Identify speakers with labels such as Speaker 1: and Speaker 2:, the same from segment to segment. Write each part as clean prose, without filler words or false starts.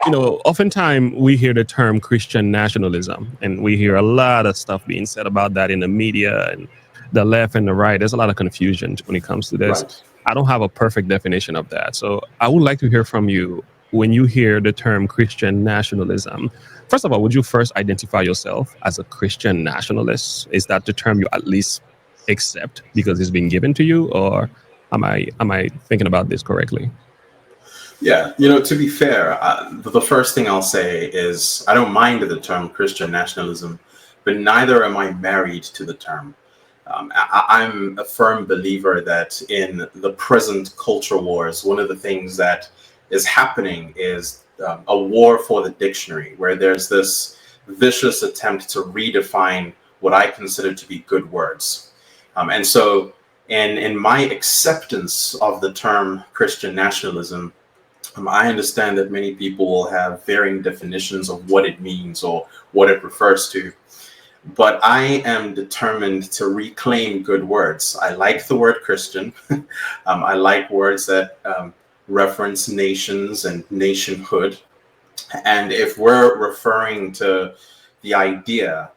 Speaker 1: Oftentimes we hear the term Christian nationalism, and we hear a lot of stuff being said about that in the media and the left and the right. There's a lot of confusion when it comes to this.
Speaker 2: Right.
Speaker 1: I don't have a perfect definition of that. So I would like to hear from you when you hear the term Christian nationalism. First of all, would you first identify yourself as a Christian nationalist? Is that the term you at least accept because it's been given to you, or am I thinking about this correctly?
Speaker 2: Yeah, to be fair, the first thing I'll say is I don't mind the term Christian nationalism, but neither am I married to the term. I'm a firm believer that in the present culture wars, one of the things that is happening is a war for the dictionary, where there's this vicious attempt to redefine what I consider to be good words. And so in my acceptance of the term Christian nationalism, I understand that many people will have varying definitions of what it means or what it refers to. But I am determined to reclaim good words. I like the word Christian. I like words that reference nations and nationhood. And if we're referring to the idea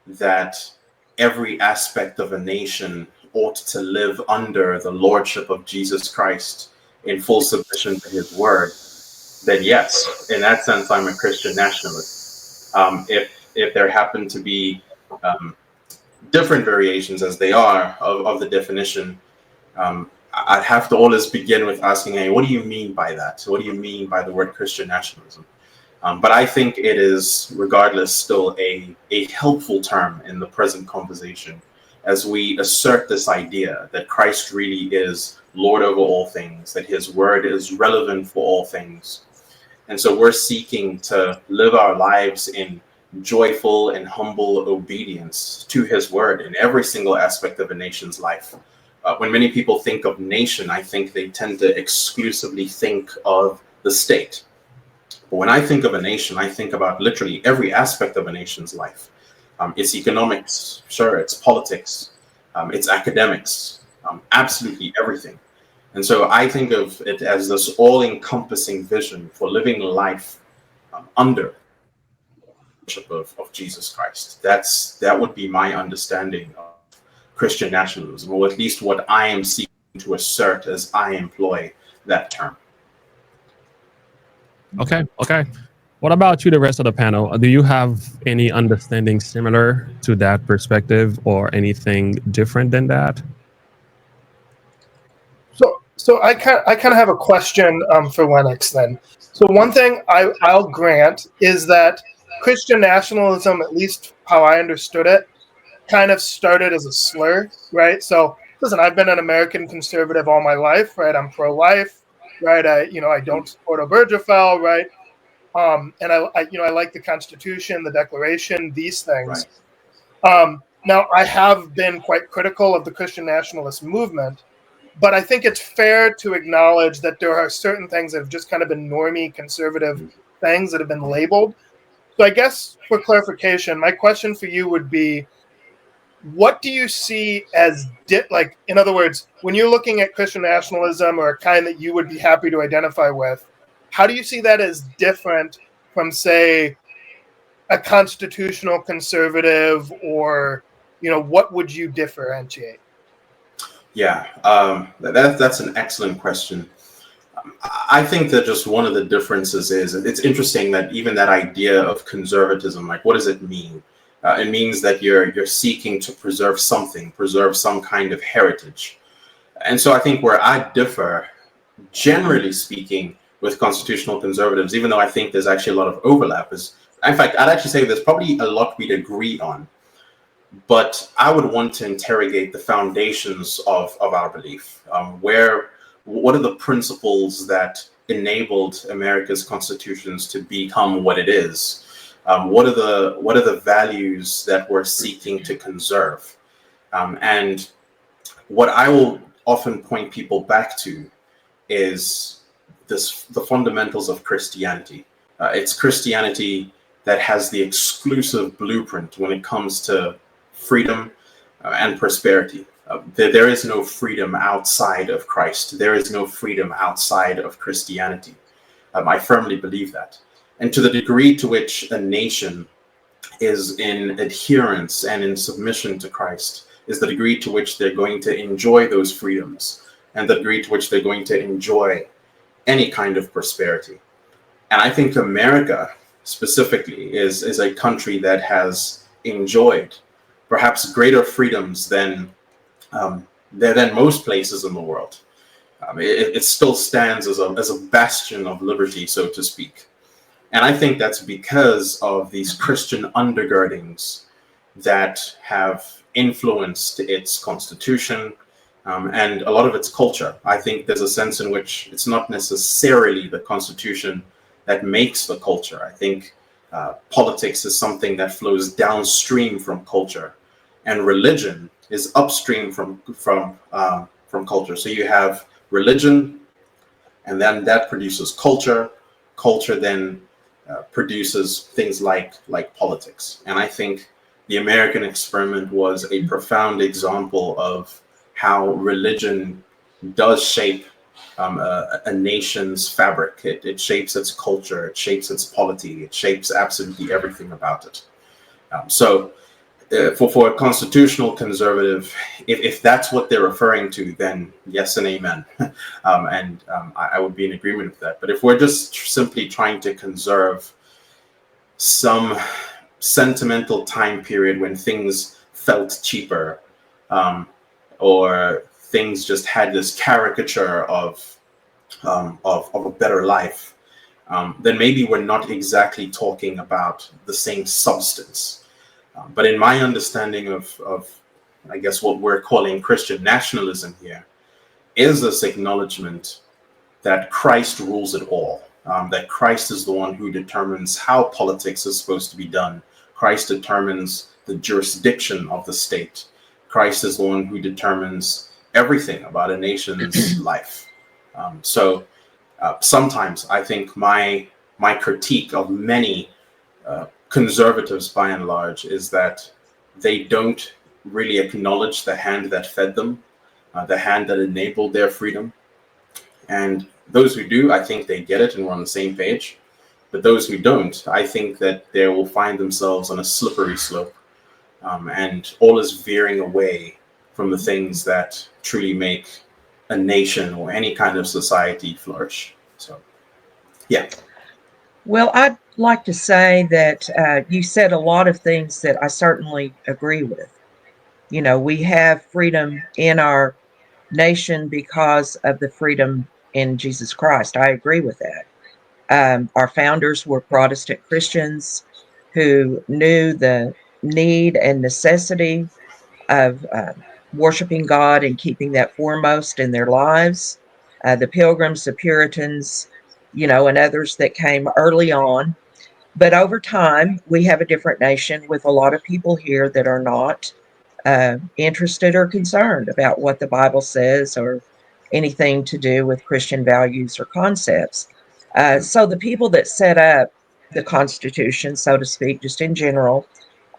Speaker 2: that every aspect of a nation ought to live under the lordship of Jesus Christ in full submission to his word, then yes, in that sense, I'm a Christian nationalist. If there happen to be different variations, as they are, of the definition, I'd have to always begin with asking, hey, what do you mean by that? What do you mean by the word Christian nationalism? But I think it is, regardless, still a helpful term in the present conversation as we assert this idea that Christ really is Lord over all things, that his word is relevant for all things. And so we're seeking to live our lives in joyful and humble obedience to his word in every single aspect of a nation's life. When many people think of nation, I think they tend to exclusively think of the state. But when I think of a nation, I think about literally every aspect of a nation's life. Its economics, sure, its politics, its academics, absolutely everything. And so I think of it as this all-encompassing vision for living life under the lordship of Jesus Christ. That would be my understanding of Christian nationalism, or at least what I am seeking to assert as I employ that term.
Speaker 1: Okay. What about you, the rest of the panel? Do you have any understanding similar to that perspective or anything different than that?
Speaker 3: So I kind of have a question for Lennox then. So one thing I'll grant is that Christian nationalism, at least how I understood it, kind of started as a slur, right? So listen, I've been an American conservative all my life, right? I'm pro-life, right? I don't support Obergefell, right? And I like the Constitution, the Declaration, these things.
Speaker 2: Right.
Speaker 3: Now, I have been quite critical of the Christian nationalist movement, but I think it's fair to acknowledge that there are certain things that have just kind of been normie conservative things that have been labeled. So I guess for clarification, my question for you would be, what do you see as, in other words, when you're looking at Christian nationalism or a kind that you would be happy to identify with, how do you see that as different from, say, a constitutional conservative, or, what would you differentiate?
Speaker 2: Yeah, that's an excellent question. I think that just one of the differences is it's interesting that even that idea of conservatism, like, what does it mean? It means that you're seeking to preserve some kind of heritage. And so I think where I differ, generally speaking, with constitutional conservatives, even though I think there's actually a lot of overlap, is, in fact, I'd actually say there's probably a lot we'd agree on. But I would want to interrogate the foundations of our belief. What are the principles that enabled America's constitutions to become what it is? What are the values that we're seeking to conserve? And what I will often point people back to is the fundamentals of Christianity. It's Christianity that has the exclusive blueprint when it comes to freedom and prosperity. There is no freedom outside of Christ. There is no freedom outside of Christianity. I firmly believe that. And to the degree to which a nation is in adherence and in submission to Christ is the degree to which they're going to enjoy those freedoms and the degree to which they're going to enjoy any kind of prosperity. And I think America specifically is a country that has enjoyed perhaps greater freedoms than most places in the world. It still stands as a bastion of liberty, so to speak. And I think that's because of these Christian undergirdings that have influenced its constitution and a lot of its culture. I think there's a sense in which it's not necessarily the constitution that makes the culture. I think politics is something that flows downstream from culture, and religion is upstream from culture. So you have religion, and then that produces culture. Culture then produces things like politics. And I think the American experiment was a profound example of how religion does shape a nation's fabric. It shapes its culture, it shapes its polity, it shapes absolutely everything about it. So for a constitutional conservative, if that's what they're referring to, then yes and amen. I would be in agreement with that. But if we're just simply trying to conserve some sentimental time period when things felt cheaper, or things just had this caricature of a better life, then maybe we're not exactly talking about the same substance. But in my understanding of, I guess, what we're calling Christian nationalism here, is this acknowledgement that Christ rules it all, that Christ is the one who determines how politics is supposed to be done. Christ determines the jurisdiction of the state. Christ is the one who determines everything about a nation's life. So sometimes I think my critique of many conservatives, by and large, is that they don't really acknowledge the hand that fed them, the hand that enabled their freedom. And those who do, I think they get it and we're on the same page. But those who don't, I think that they will find themselves on a slippery slope, and all is veering away from the things that truly make a nation or any kind of society flourish. So, yeah.
Speaker 4: Well, I'd like to say that you said a lot of things that I certainly agree with. You know, we have freedom in our nation because of the freedom in Jesus Christ. I agree with that. Our founders were Protestant Christians who knew the need and necessity of worshiping God and keeping that foremost in their lives. The Pilgrims, the Puritans, and others that came early on. But over time, we have a different nation with a lot of people here that are not interested or concerned about what the Bible says or anything to do with Christian values or concepts. So the people that set up the Constitution, so to speak, just in general,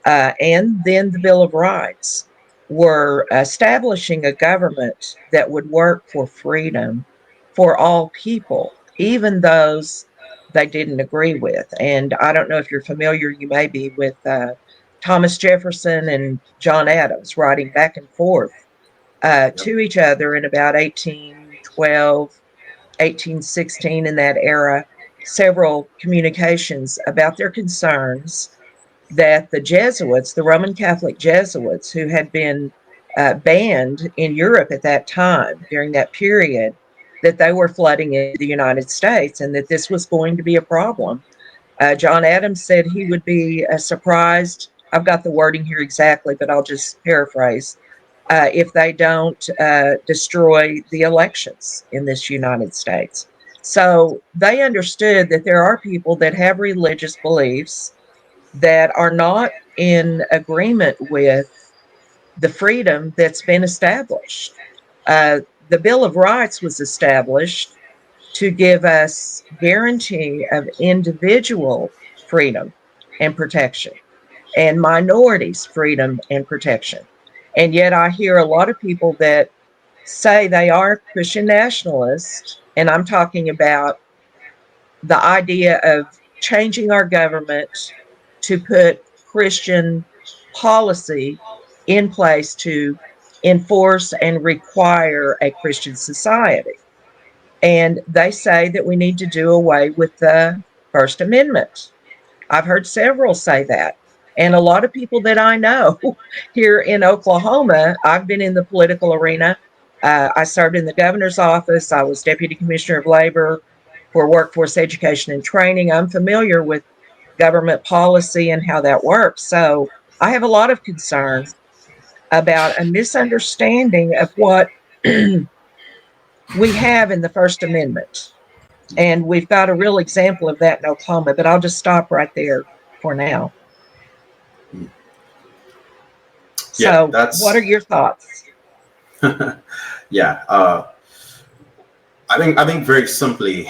Speaker 4: and then the Bill of Rights, were establishing a government that would work for freedom for all people, even those they didn't agree with. And I don't know if you're familiar, you may be, with Thomas Jefferson and John Adams writing back and forth to each other in about 1812, 1816, in that era, several communications about their concerns that the Jesuits, the Roman Catholic Jesuits, who had been banned in Europe at that time, during that period, that they were flooding into the United States and that this was going to be a problem. John Adams said he would be surprised. I've got the wording here exactly, but I'll just paraphrase. If they don't destroy the elections in this United States. So they understood that there are people that have religious beliefs that are not in agreement with the freedom that's been established. The Bill of Rights was established to give us guarantee of individual freedom and protection, and minorities' freedom and protection. And yet I hear a lot of people that say they are Christian nationalists, and I'm talking about the idea of changing our government to put Christian policy in place to enforce and require a Christian society. And they say that we need to do away with the First Amendment. I've heard several say that. And a lot of people that I know here in Oklahoma, I've been in the political arena. I served in the governor's office. I was deputy commissioner of labor for workforce education and training. I'm familiar with government policy and how that works. So I have a lot of concern about a misunderstanding of what we have in the First Amendment. And we've got a real example of that in Oklahoma, but I'll just stop right there for now.
Speaker 2: Yeah,
Speaker 4: So what are your thoughts?
Speaker 2: Yeah, I think very simply,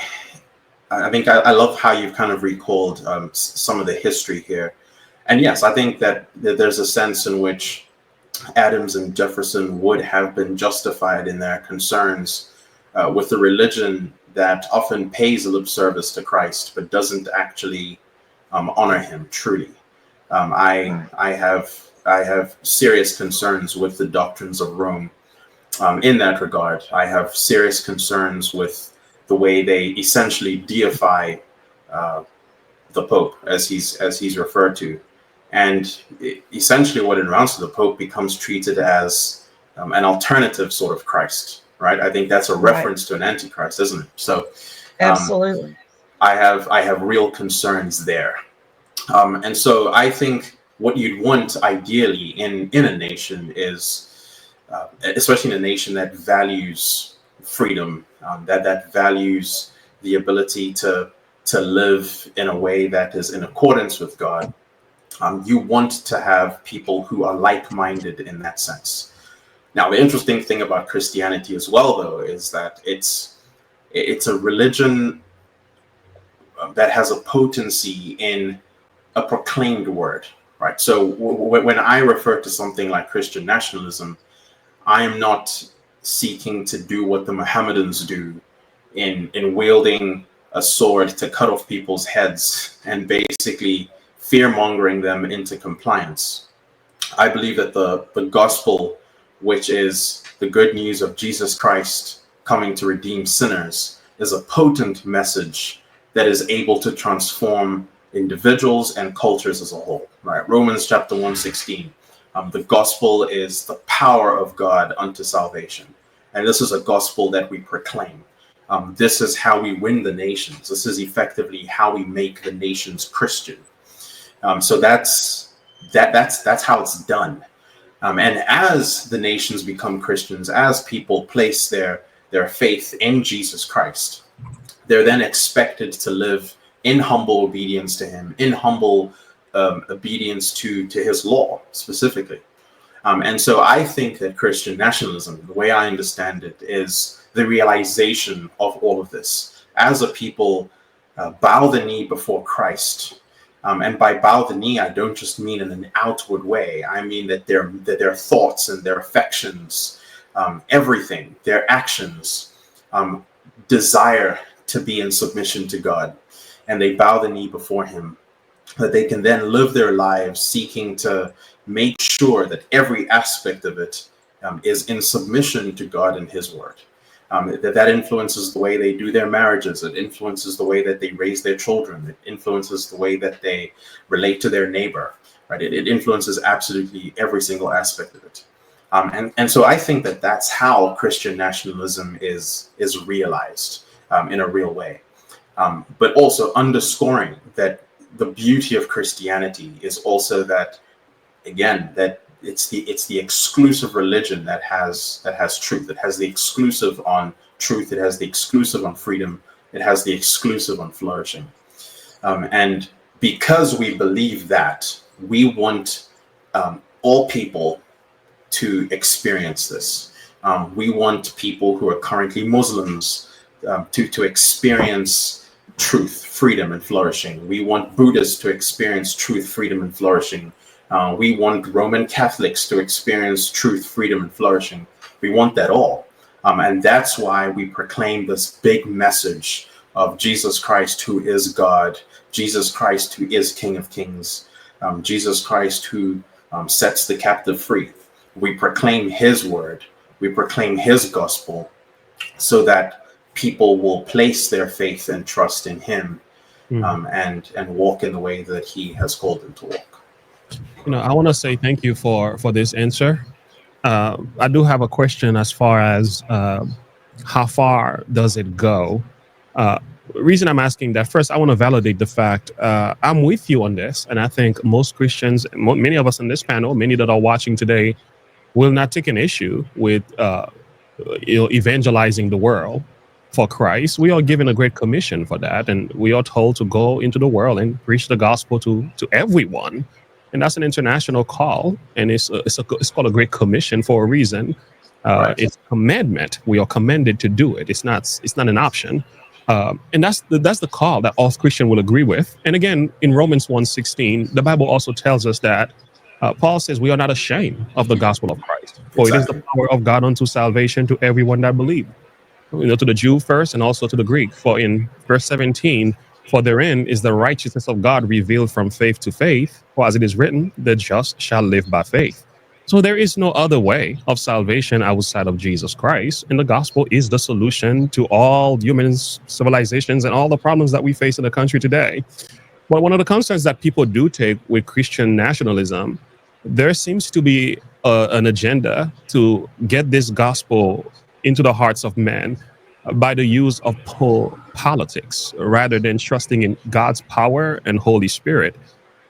Speaker 2: I think I love how you've kind of recalled some of the history here. And yes, I think that there's a sense in which Adams and Jefferson would have been justified in their concerns with the religion that often pays lip service to Christ, but doesn't actually honor him truly. I have serious concerns with the doctrines of Rome in that regard. I have serious concerns with the way they essentially deify the Pope, as he's referred to. And essentially what it amounts to, the Pope becomes treated as an alternative sort of Christ, right? I think that's a reference to an antichrist, isn't it? So
Speaker 4: absolutely.
Speaker 2: I have real concerns there. And so I think what you'd want ideally in a nation is, especially in a nation that values freedom, that values the ability to live in a way that is in accordance with God. You want to have people who are like-minded in that sense. Now, the interesting thing about Christianity as well, though, is that it's a religion that has a potency in a proclaimed word, right? So when I refer to something like Christian nationalism, I am not seeking to do what the Mohammedans do in wielding a sword to cut off people's heads and basically fear-mongering them into compliance. I believe that the gospel, which is the good news of Jesus Christ coming to redeem sinners, is a potent message that is able to transform individuals and cultures as a whole, right? Romans chapter 1:16. The gospel is the power of God unto salvation. And this is a gospel that we proclaim. This is how we win the nations. This is effectively how we make the nations Christian. So that's how it's done. And as the nations become Christians, as people place their faith in Jesus Christ, they're then expected to live in humble obedience to him, in humble obedience to his law specifically. And so I think that Christian nationalism, the way I understand it, is the realization of all of this. As a people, bow the knee before Christ. And by bow the knee, I don't just mean in an outward way. I mean that their thoughts and their affections, everything, their actions, desire to be in submission to God. And they bow the knee before him, that they can then live their lives seeking to make sure that every aspect of it is in submission to God and his word. That influences the way they do their marriages. It influences the way that they raise their children. It influences the way that they relate to their neighbor, right? It influences absolutely every single aspect of it. And so I think that that's how Christian nationalism is realized in a real way. But also underscoring that the beauty of Christianity is also that, again, that it's the exclusive religion that has truth. It has the exclusive on truth. It has the exclusive on freedom. It has the exclusive on flourishing. And because we believe that, we want all people to experience this. We want people who are currently Muslims to experience truth, freedom, and flourishing. We want Buddhists to experience truth, freedom, and flourishing. We want Roman Catholics to experience truth, freedom, and flourishing. We want that all. And that's why we proclaim this big message of Jesus Christ, who is God, Jesus Christ, who is King of Kings, Jesus Christ, who sets the captive free. We proclaim his word, we proclaim his gospel, so that people will place their faith and trust in him, and walk in the way that he has called them to walk.
Speaker 1: I want to say thank you for this answer. I do have a question as far as how far does it go? Reason I'm asking that, first, I want to validate the fact I'm with you on this, and I think most Christians, many of us on this panel, many that are watching today, will not take an issue with evangelizing the world for Christ. We are given a great commission for that, and we are told to go into the world and preach the gospel to everyone. And that's an international call, and it's called a great commission for a reason.
Speaker 2: Right.
Speaker 1: It's a commandment. We are commanded to do it. It's not an option. And that's the call that all Christian will agree with. And again, in Romans 1:16, the Bible also tells us that Paul says we are not ashamed of the gospel of Christ, for it is the power of God unto salvation to everyone that believes. To the Jew first and also to the Greek. For in verse 17, for therein is the righteousness of God revealed from faith to faith, for as it is written, the just shall live by faith. So there is no other way of salvation outside of Jesus Christ, and the gospel is the solution to all humans, civilizations, and all the problems that we face in the country today. But one of the concerns that people do take with Christian nationalism, there seems to be an agenda to get this gospel into the hearts of men by the use of politics rather than trusting in God's power and Holy Spirit.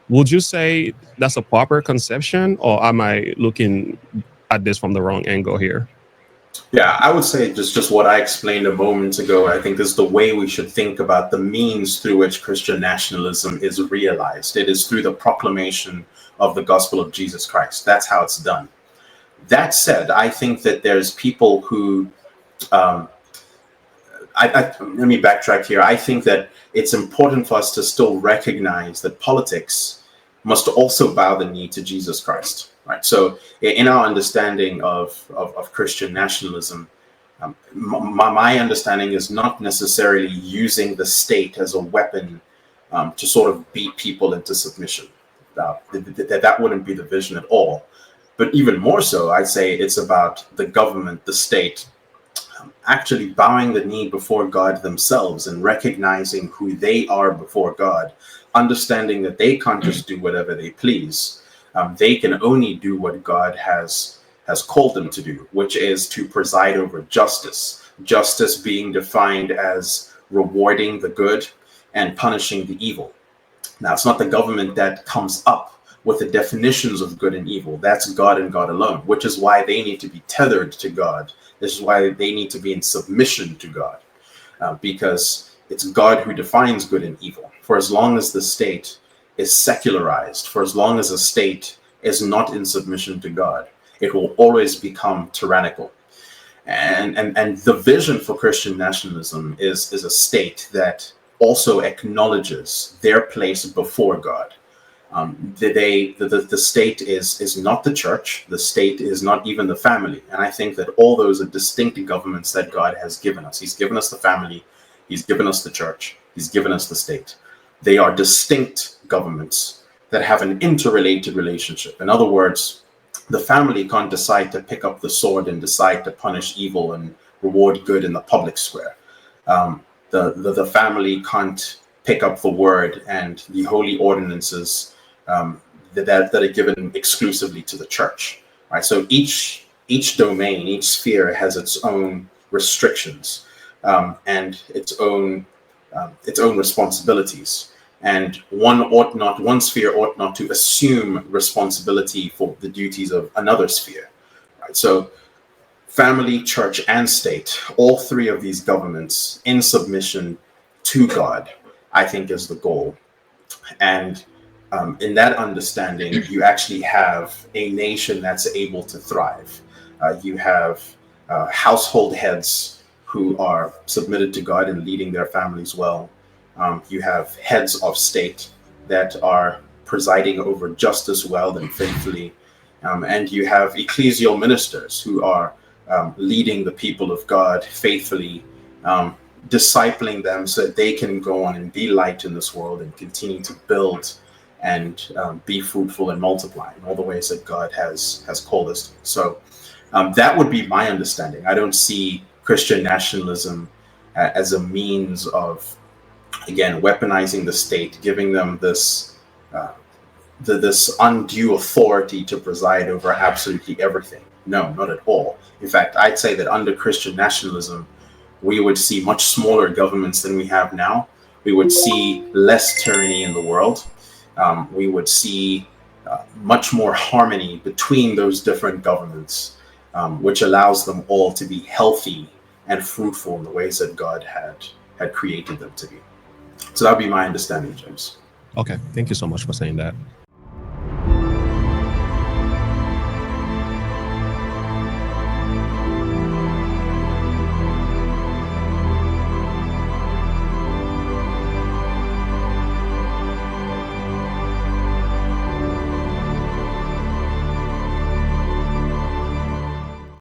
Speaker 1: Would you say that's a proper conception, or am I looking at this from the wrong angle here?
Speaker 2: Yeah, I would say just what I explained a moment ago. I think this is the way we should think about the means through which Christian nationalism is realized. It is through the proclamation of the gospel of Jesus Christ. That's how it's done. That said, I think that there's people who, let me backtrack here. I think that it's important for us to still recognize that politics must also bow the knee to Jesus Christ. Right. So in our understanding of Christian nationalism, my understanding is not necessarily using the state as a weapon to sort of beat people into submission. That wouldn't be the vision at all. But even more so, I'd say it's about the government, the state, actually bowing the knee before God themselves and recognizing who they are before God, understanding that they can't just do whatever they please. They can only do what God has called them to do, which is to preside over justice. Justice being defined as rewarding the good and punishing the evil. Now, it's not the government that comes up with the definitions of good and evil. That's God and God alone, which is why they need to be tethered to God. This is why they need to be in submission to God, because it's God who defines good and evil. For as long as the state is secularized, for as long as a state is not in submission to God, it will always become tyrannical. And the vision for Christian nationalism is a state that also acknowledges their place before God. The state is not the church. The state is not even the family. And I think that all those are distinct governments that God has given us. He's given us the family. He's given us the church. He's given us the state. They are distinct governments that have an interrelated relationship. In other words, the family can't decide to pick up the sword and decide to punish evil and reward good in the public square. The family can't pick up the word and the holy ordinances that are given exclusively to the church. Right? So each domain, each sphere has its own restrictions and its own responsibilities. And one sphere ought not to assume responsibility for the duties of another sphere. Right? So family, church, and state, all three of these governments in submission to God, I think is the goal. And in that understanding, you actually have a nation that's able to thrive. You have household heads who are submitted to God and leading their families well. You have heads of state that are presiding over justice well and faithfully. And you have ecclesial ministers who are leading the people of God faithfully, discipling them so that they can go on and be light in this world and continue to build and be fruitful and multiply in all the ways that God has called us. So that would be my understanding. I don't see Christian nationalism as a means of, again, weaponizing the state, giving them this this undue authority to preside over absolutely everything. No, not at all. In fact, I'd say that under Christian nationalism, we would see much smaller governments than we have now. We would see less tyranny in the world. We would see much more harmony between those different governments, which allows them all to be healthy and fruitful in the ways that God had created them to be. So that would be my understanding, James.
Speaker 1: Okay, thank you so much for saying that.